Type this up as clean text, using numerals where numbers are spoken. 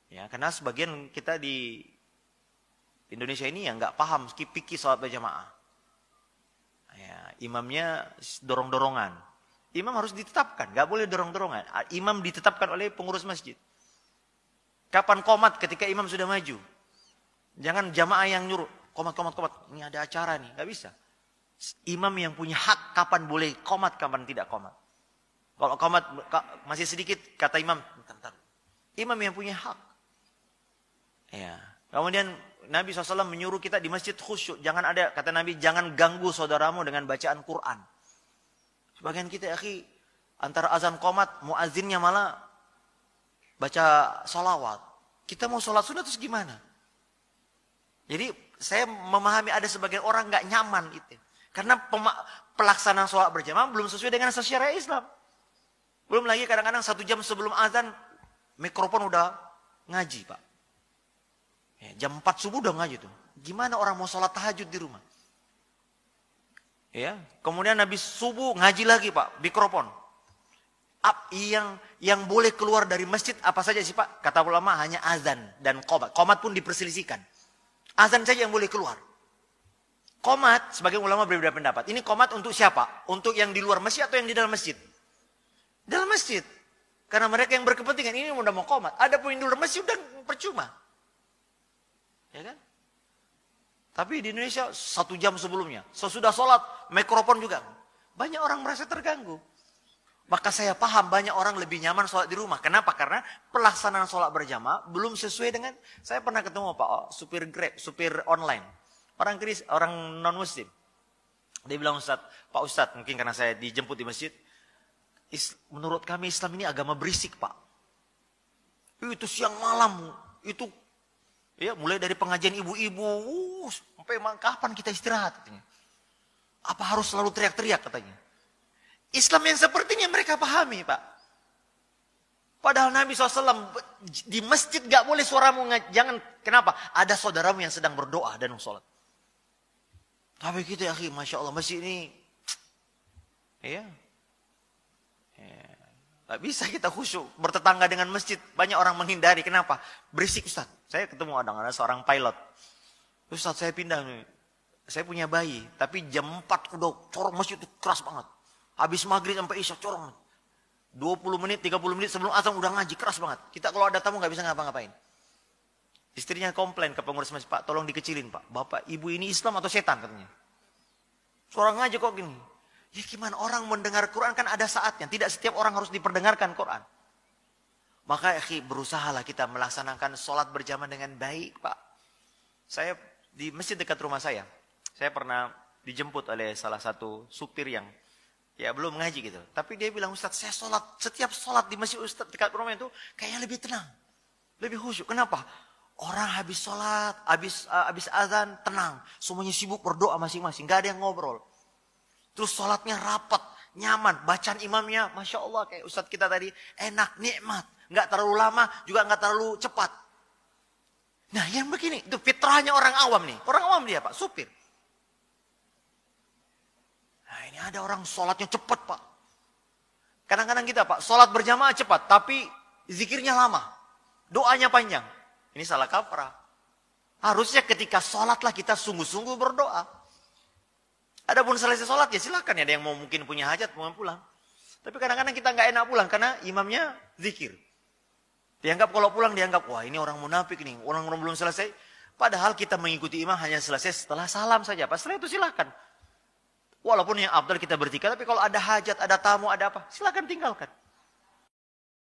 Ya, karena sebagian kita di Indonesia ini yang nggak paham fikih sholat berjamaah. Ya, imamnya dorong-dorongan. Imam harus ditetapkan, nggak boleh dorong-dorongan. Imam ditetapkan oleh pengurus masjid. Kapan qomat? Ketika imam sudah maju. Jangan jamaah yang nyuruh, qomat. Ini ada acara nih, nggak bisa. Imam yang punya hak kapan boleh qomat, kapan tidak qomat. Kalau qomat masih sedikit, kata imam, bentar. Imam yang punya hak. Ya. Kemudian Nabi SAW menyuruh kita di masjid khusyuk. Jangan ada, kata Nabi, jangan ganggu saudaramu dengan bacaan Quran. Sebagian kita, akhi, antara azan qomat, muazzinnya malah baca sholawat. Kita mau sholat sunat terus gimana? Jadi saya memahami ada sebagian orang nggak nyaman gitu. Karena pelaksanaan sholat berjamaah belum sesuai dengan syariat Islam. Belum lagi kadang-kadang 1 jam sebelum azan, mikrofon udah ngaji, Pak. Ya, jam 4 subuh udah ngaji tuh. Gimana orang mau sholat tahajud di rumah? Ya, kemudian habis subuh ngaji lagi, Pak, mikrofon. Yang boleh keluar dari masjid apa saja sih, Pak? Kata ulama hanya azan dan qomat. Qomat pun diperselisihkan. Azan saja yang boleh keluar. Qomat, sebagian ulama berbeda pendapat. Ini qomat untuk siapa? Untuk yang di luar masjid atau yang di dalam masjid? Dalam masjid. Karena mereka yang berkepentingan ini udah mau qomat. Ada pun yang di luar masjid udah percuma. Ya kan? Tapi di Indonesia 1 jam sebelumnya, sesudah sholat, mikrofon juga. Banyak orang merasa terganggu. Maka saya paham banyak orang lebih nyaman sholat di rumah. Kenapa? Karena pelaksanaan sholat berjamaah belum sesuai dengan, saya pernah ketemu Pak, supir Grab, supir online. Orang non-muslim. Dia bilang, Pak Ustadz, mungkin karena saya dijemput di masjid, menurut kami Islam ini agama berisik, Pak. Itu siang malam, itu ya mulai dari pengajian ibu-ibu, sampai kapan kita istirahat katanya. Apa harus selalu teriak-teriak katanya. Islam yang sepertinya mereka pahami, Pak. Padahal Nabi SAW di masjid gak boleh suaramu, jangan, kenapa? Ada saudaramu yang sedang berdoa dan sholat. Tapi kita, akhi, Masya Allah, masjid ini, ya, gak bisa kita khusyuk. Bertetangga dengan masjid, banyak orang menghindari. Kenapa? Berisik, Ustaz. Saya ketemu ada seorang pilot. Ustaz, saya pindah nih. Saya punya bayi, tapi jam 4 udah corong masjid itu keras banget. Habis maghrib sampai isya corong. 20 menit, 30 menit sebelum azan udah ngaji, keras banget. Kita kalau ada tamu gak bisa ngapa-ngapain. Istrinya komplain ke pengurus masjid, Pak, tolong dikecilin, Pak. Bapak, ibu ini Islam atau setan katanya. Suara ngaji kok gini. Ya gimana, orang mendengar Quran kan ada saatnya. Tidak setiap orang harus diperdengarkan Quran. Maka berusahalah kita melaksanakan sholat berjamaah dengan baik, Pak. Saya di masjid dekat rumah saya pernah dijemput oleh salah satu supir yang ya belum ngaji gitu. Tapi dia bilang, Ustaz, saya setiap sholat di masjid Ustaz dekat rumah itu kayaknya lebih tenang. Lebih khusyuk. Kenapa? Orang habis sholat, habis azan, tenang. Semuanya sibuk berdoa masing-masing. Gak ada yang ngobrol. Terus sholatnya rapat, nyaman. Bacaan imamnya, Masya Allah, kayak Ustaz kita tadi, enak, nikmat. Gak terlalu lama, juga gak terlalu cepat. Nah yang begini, itu fitrahnya orang awam nih. Orang awam dia, Pak, supir. Nah ini ada orang sholatnya cepat, Pak. Kadang-kadang kita, Pak, sholat berjamaah cepat, tapi zikirnya lama. Doanya panjang. Ini salah kaprah. Harusnya ketika sholatlah kita sungguh-sungguh berdoa. Adapun selesai sholat, ya silakan ya. Ada yang mau mungkin punya hajat, mau pulang. Tapi kadang-kadang kita nggak enak pulang, karena imamnya zikir. Dianggap kalau pulang, dianggap, wah ini orang munafik nih. Orang belum selesai. Padahal kita mengikuti imam hanya selesai setelah salam saja. Setelah itu silakan. Walaupun yang afdal kita berzikir, tapi kalau ada hajat, ada tamu, ada apa, silakan tinggalkan.